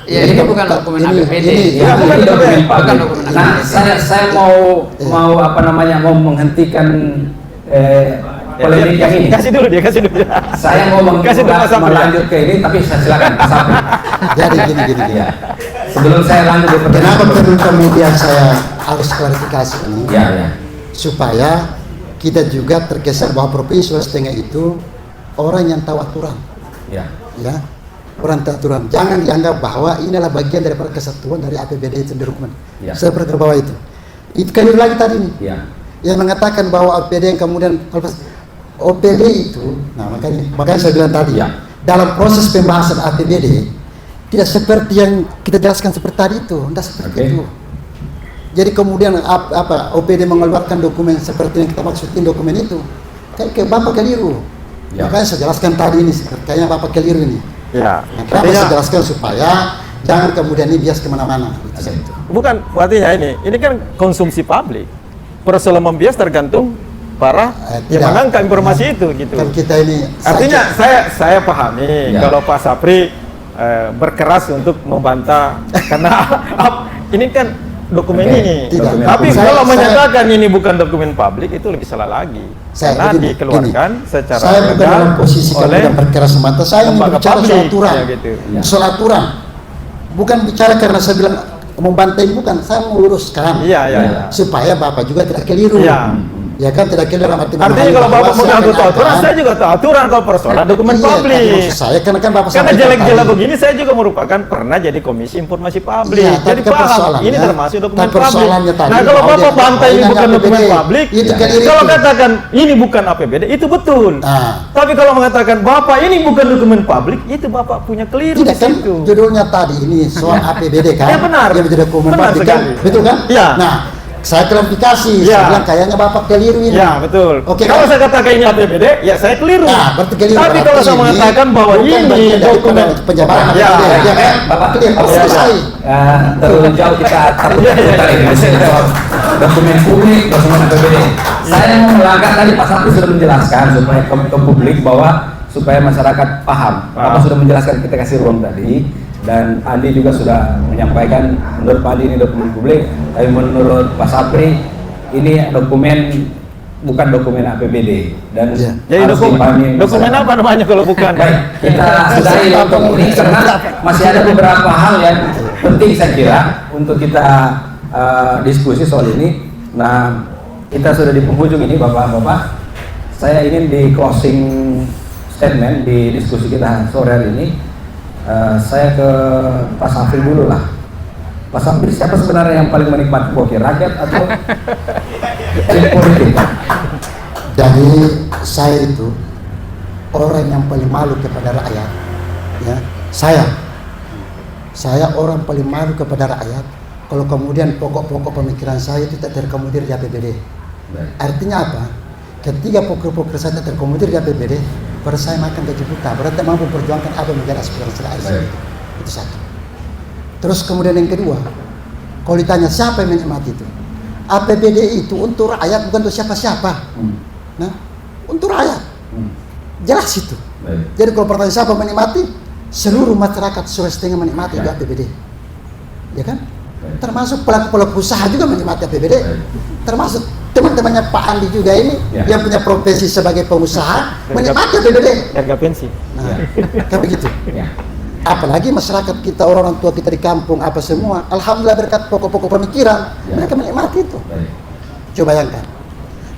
Ya, ini bukan dokumen APBD. Ya, bukan ini dokumen dokumen. publik. Bukan dokumen Nah, APBD. saya mau apa namanya, mau menghentikan polemik yang ini. Kasih dulu dia, kasih dulu. Saya mau Kasih dulu Pak Sapri. melanjut ke ini, tapi saya silakan Pak Sapri. Jadi gini. Ya. Sebelum saya lanjut di Kenapa pertanyaan. perlu kemudian saya harus klarifikasi ini? Ya. Supaya kita juga terkesan bahwa Provinsi Sulawesi Tengah itu orang yang tahu aturan, Ya. ya, orang tahu aturan. Jangan dianggap bahwa inilah bagian daripada kesatuan dari APBD itu dokumen. Ya. Saya pernah ke bawah itu. Itu kan lagi tadi nih, Ya. yang mengatakan bahwa APBD yang kemudian OPD itu, nah makanya saya bilang tadi, Ya. dalam proses pembahasan APBD tidak seperti yang kita jelaskan seperti tadi itu, tidak seperti Oke. itu. Jadi kemudian OPD mengeluarkan dokumen seperti yang kita maksudin dokumen itu, kayak Bapak keliru. Ya. Makanya saya jelaskan tadi ini, kayaknya Bapak keliru ini. Ya. Nah, kenapa saya jelaskan supaya jangan kemudian ini bias kemana-mana. Gitu. Bukan artinya ini kan konsumsi publik. Persoalan membias tergantung para yang Tidak. mengangkat informasi itu gitu. Kan kita ini Artinya saya pahami Ya. kalau Pak Sapri berkeras untuk membantah karena ini kan dokumen Oke, ini. tidak. Tapi Saya- kalau saya- menyatakan ini bukan dokumen publik itu lebih salah lagi. Karena begini, dikeluarkan gini. secara saya bukan legal dalam posisi oleh kemudian berkeras semata, saya ingin lembaga bicara soal publik, aturan, ya gitu. Ya. soal aturan, bukan bicara karena saya bilang membantai, bukan, saya meluruskan Iya. supaya Bapak juga tidak keliru. Iya. Ya kan, tidak keliru arti Artinya kalau bahwa Bapak saya mengaku tahu aturan, menyatakan- saya juga tahu aturan kalau persoalan dokumen Iya, tapi publik. maksud saya karena kan Bapak Karena sampaikan jelek-jelek tadi. begini saya juga merupakan pernah jadi komisi informasi publik. Iya, jadi tapi kan paham persoalannya- ini termasuk dokumen tapi publik. persoalannya tadi Nah kalau bahwa Bapak dia- bantai ini bahwa bukan ini dokumen APBD, publik, itu keliru kalau itu. katakan ini bukan APBD itu betul. Nah. Tapi kalau mengatakan Bapak ini bukan dokumen publik, itu Bapak punya keliru Tidak di kan situ. judulnya tadi ini soal APBD kan? Ya, benar. Yang menjadi dokumen Benar publik kan? sekali. Betul kan? Ya. Nah, saya klarifikasi, Ya. saya bilang kayaknya Bapak keliru ini. Ya betul. Oke, kalau kan? saya katakan ini APBD, ya saya keliru. Nah, berarti keliru. Tapi Berarti kalau saya ini mengatakan bahwa bukan ini bagian daripada dokumen penjabaran Ya, APBD, ya kan? Bapak Clear, Bapak, selesai. terlalu jauh kita satu tadi soal dokumen publik, dokumen APBD. Saya mau melangkah tadi Pak Sapri sudah menjelaskan supaya ke publik bahwa supaya masyarakat paham. Bapak sudah menjelaskan, kita kasih ruang tadi, dan Andi juga sudah menyampaikan menurut Pak Andi ini dokumen publik, tapi menurut Pak Sapri ini dokumen bukan dokumen APBD dan Ya. Jadi harus dipahami dokumen masyarakat. apa namanya kalau bukan? Baik, kita sudahi untuk ini karena masih ada beberapa hal yang penting saya kira untuk kita diskusi soal ini. Nah, kita sudah di penghujung ini Bapak-bapak. Saya ingin di closing statement di diskusi kita sore hari ini, saya ke Pak Sapri dulu lah. Pak Sapri, siapa sebenarnya yang paling menikmati pokir, rakyat atau elit politik? Jadi saya itu orang yang paling malu kepada rakyat. Ya, saya orang paling malu kepada rakyat. Kalau kemudian pokok-pokok pemikiran saya itu tidak terkomodir di APBD. Artinya apa? Ketika pokok-pokok saya tidak terkomodir di APBD, baru saya makan gaji buta. Berarti tidak mampu memperjuangkan apa yang menjadi aspirasi rakyat. Itu satu. Terus kemudian yang kedua, kalau ditanya siapa yang menikmati itu? APBD itu untuk rakyat, bukan untuk siapa-siapa. Nah, untuk rakyat. Jelas itu. Jadi kalau pertanyaan siapa menikmati, seluruh masyarakat Sulawesi Tengah menikmati itu APBD. Ya kan? termasuk pelaku-pelaku usaha juga menikmati APBD, termasuk teman-temannya Pak Andi juga ini yang punya profesi sebagai pengusaha menikmati APBD. Harga pensi. Nah, kan begitu. Apalagi masyarakat kita, orang tua kita di kampung apa semua, alhamdulillah berkat pokok-pokok pemikiran mereka menikmati itu. Coba bayangkan,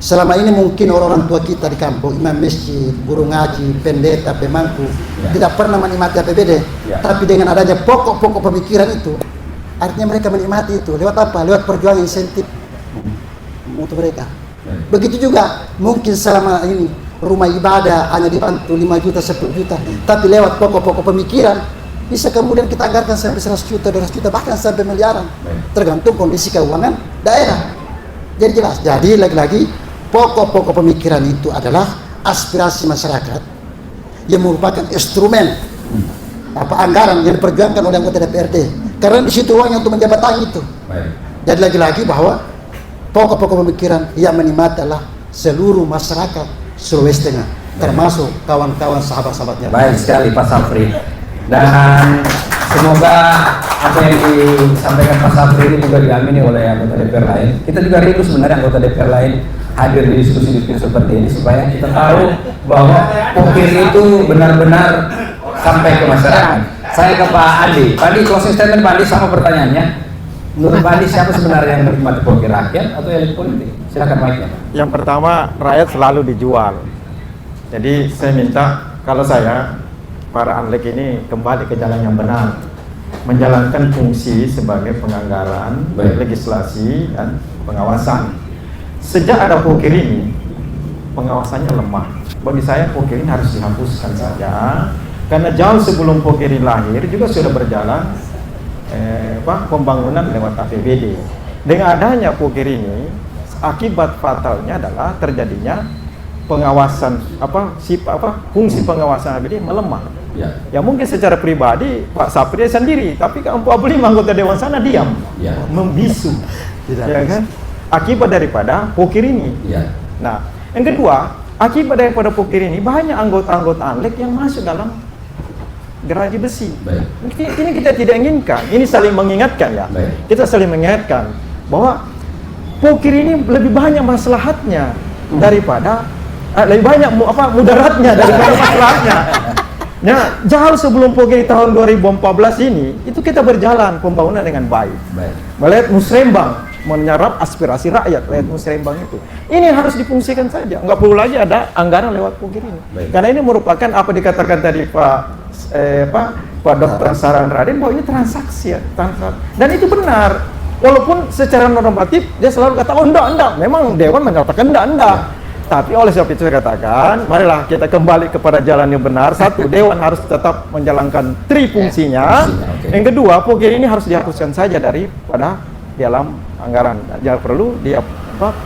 selama ini mungkin orang tua kita di kampung, imam masjid, guru ngaji, pendeta, pemangku tidak pernah menikmati APBD, tapi dengan adanya pokok-pokok pemikiran itu, artinya mereka menikmati itu. Lewat apa? Lewat perjuangan insentif untuk mereka. Begitu juga mungkin selama ini rumah ibadah hanya dibantu 5 juta, 10 juta, tapi lewat pokok-pokok pemikiran bisa kemudian kita anggarkan sampai 100 juta, 200 juta, bahkan sampai miliaran, tergantung kondisi keuangan daerah. Jadi jelas, jadi lagi-lagi pokok-pokok pemikiran itu adalah aspirasi masyarakat yang merupakan instrumen anggaran yang diperjuangkan oleh anggota DPRD, karena di situ uangnya untuk menjabatan itu. Jadi lagi-lagi bahwa pokok-pokok pemikiran yang menikmati adalah seluruh masyarakat Sulawesi Tengah, termasuk kawan-kawan sahabat-sahabatnya. Baik sekali Pak Safri, dan semoga apa yang disampaikan Pak Safri ini juga diamini oleh anggota DPR lain. Kita juga rindu sebenarnya anggota DPR lain hadir di diskusi-diskusi seperti ini supaya kita tahu bahwa Pokir itu benar-benar sampai ke masyarakat. Saya ke Pak Andi. Pak Andi, closing statement Pak Andi sama pertanyaannya. Menurut Pak Andi, siapa sebenarnya yang menikmati Pokir, rakyat atau elit politik? Silakan mic-nya. Yang pertama, rakyat selalu dijual. Jadi saya minta kalau saya, para anlek ini kembali ke jalan yang benar, menjalankan fungsi sebagai penganggaran, legislasi dan pengawasan. Sejak ada Pokir ini, pengawasannya lemah. Bagi saya Pokir ini harus dihapuskan saja, karena jauh sebelum Pokir ini lahir juga sudah berjalan pembangunan lewat APBD. Dengan adanya Pokir ini, akibat fatalnya adalah terjadinya pengawasan fungsi pengawasan APBD melemah. Ya mungkin secara pribadi Pak Sapri sendiri, tapi ke 45 anggota dewan sana diam, membisu, ya kan? Akibat daripada Pokir ini. Nah, yang kedua, akibat daripada Pokir ini banyak anggota-anggota anlek yang masuk dalam geraji besi. Ini kita tidak inginkan. Ini saling mengingatkan ya. Kita saling mengingatkan bahwa Pokir ini lebih banyak maslahatnya daripada lebih banyak mudaratnya daripada masalahnya. Nah, jauh sebelum Pokir tahun 2014 ini, itu kita berjalan pembangunan dengan baik. Melihat musrembang, menyerap aspirasi rakyat lewat musrembang itu. Ini harus difungsikan saja. Enggak perlu lagi ada anggaran lewat Pokir ini. Karena ini merupakan apa dikatakan tadi Pak Dr. Saran Raden, bahwa ini transaksi ya, dan itu benar. Walaupun secara normatif dia selalu kata, oh enggak, memang Dewan menyatakan enggak. Tapi oleh sebab itu saya katakan, marilah kita kembali kepada jalan yang benar. Satu, Dewan harus tetap menjalankan trifungsinya. Yang kedua, Pokir ini harus dihapuskan saja daripada dalam anggaran. Jangan perlu dia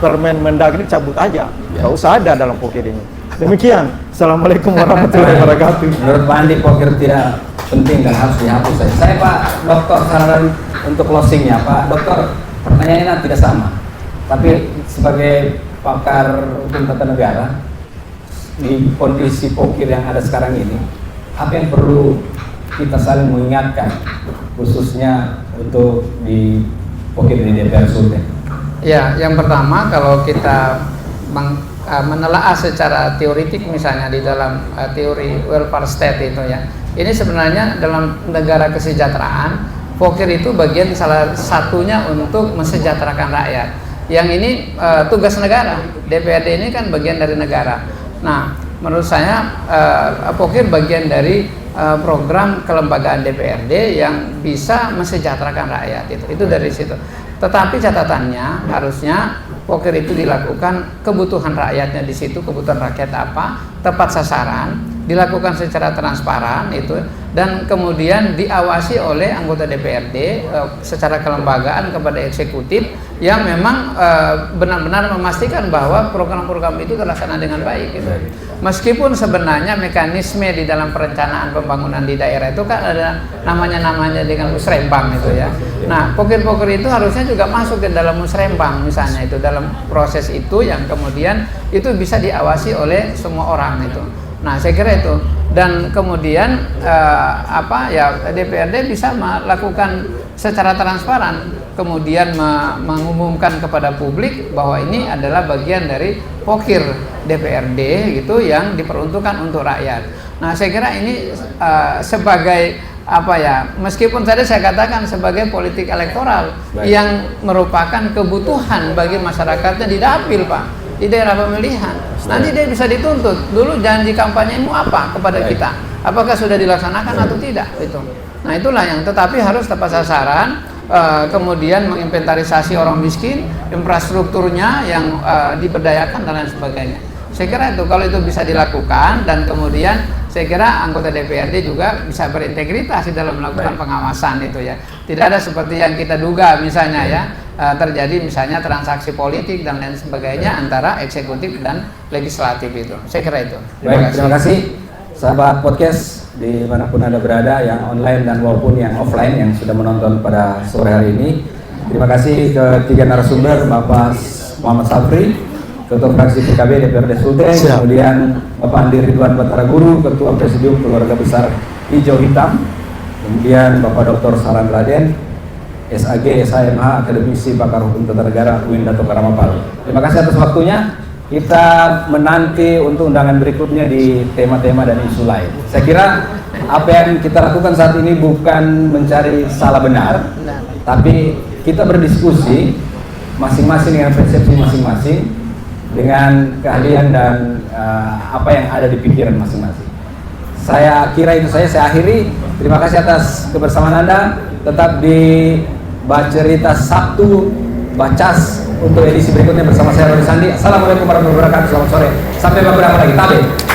Permen Mendagri cabut aja, nggak usah ada dalam Pokir ini. Demikian. Assalamualaikum warahmatullahi wabarakatuh. Menurut Pak Andi, Pokir tidak penting dan harus dihapus. Saya Pak Dokter saran untuk closingnya, Pak Dokter, pertanyaannya tidak sama, tapi sebagai pakar hukum tata negara di kondisi Pokir yang ada sekarang ini, apa yang perlu kita saling mengingatkan khususnya untuk di Pokir di DPR Sulteng? Ya, yang pertama kalau kita menelaah secara teoritik misalnya di dalam teori welfare state itu ya, ini sebenarnya dalam negara kesejahteraan Pokir itu bagian salah satunya untuk mensejahterakan rakyat. Yang ini tugas negara. DPRD ini kan bagian dari negara. Nah, menurut saya Pokir bagian dari program kelembagaan DPRD yang bisa mensejahterakan rakyat itu dari situ. Tetapi catatannya harusnya Pokir itu dilakukan kebutuhan rakyatnya di situ, kebutuhan rakyat apa, tepat sasaran, dilakukan secara transparan itu, dan kemudian diawasi oleh anggota DPRD secara kelembagaan kepada eksekutif yang memang benar-benar memastikan bahwa program-program itu terlaksana dengan baik gitu. Meskipun sebenarnya mekanisme di dalam perencanaan pembangunan di daerah itu kan ada namanya dengan musrembang itu ya. Nah, Pokir-Pokir itu harusnya juga masuk ke dalam musrembang misalnya itu, dalam proses itu yang kemudian itu bisa diawasi oleh semua orang itu. Nah, saya kira itu. Dan kemudian DPRD bisa melakukan secara transparan kemudian mengumumkan kepada publik bahwa ini adalah bagian dari pokir DPRD gitu yang diperuntukkan untuk rakyat. Nah, saya kira ini sebagai apa ya, meskipun tadi saya katakan sebagai politik elektoral yang merupakan kebutuhan bagi masyarakatnya di dapil, Pak, di daerah pemilihan. Nanti dia bisa dituntut. Dulu janji kampanyemu apa kepada kita? Apakah sudah dilaksanakan atau tidak? Itu. Nah, itulah yang tetapi harus tepat sasaran, kemudian menginventarisasi orang miskin, infrastrukturnya yang diberdayakan dan lain sebagainya. Saya kira itu, kalau itu bisa dilakukan, dan kemudian saya kira anggota DPRD juga bisa berintegritas di dalam melakukan pengawasan itu ya. Tidak ada seperti yang kita duga misalnya ya, terjadi misalnya transaksi politik dan lain sebagainya antara eksekutif dan legislatif itu. Saya kira itu. Terima kasih sahabat podcast dimanapun Anda berada, yang online dan maupun yang offline yang sudah menonton pada sore hari ini. Terima kasih ketiga narasumber, Bapak Muhammad Safri, Ketua Fraksi PKB DPRD Sulteng, kemudian Bapak Andi Ridwan Batara Guru, Ketua Presidium Keluarga Besar Hijau Hitam, kemudian Bapak Dr. Saran Raden, SAG, SHMH, Akademisi Pakar Hukum Tata Negara UIN Dato Karama Palu. Terima kasih atas waktunya. Kita menanti untuk undangan berikutnya di tema-tema dan isu lain. Saya kira apa yang kita lakukan saat ini bukan mencari salah benar, tapi kita berdiskusi masing-masing dengan persepsi masing-masing, dengan keahlian dan apa yang ada di pikiran masing-masing. Saya kira itu saya akhiri. Terima kasih atas kebersamaan Anda. Tetap di Bacerita Sabtu Bacas untuk edisi berikutnya bersama saya Roni Sandi. Assalamualaikum warahmatullahi wabarakatuh. Selamat sore. Sampai beberapa lagi. Tabe.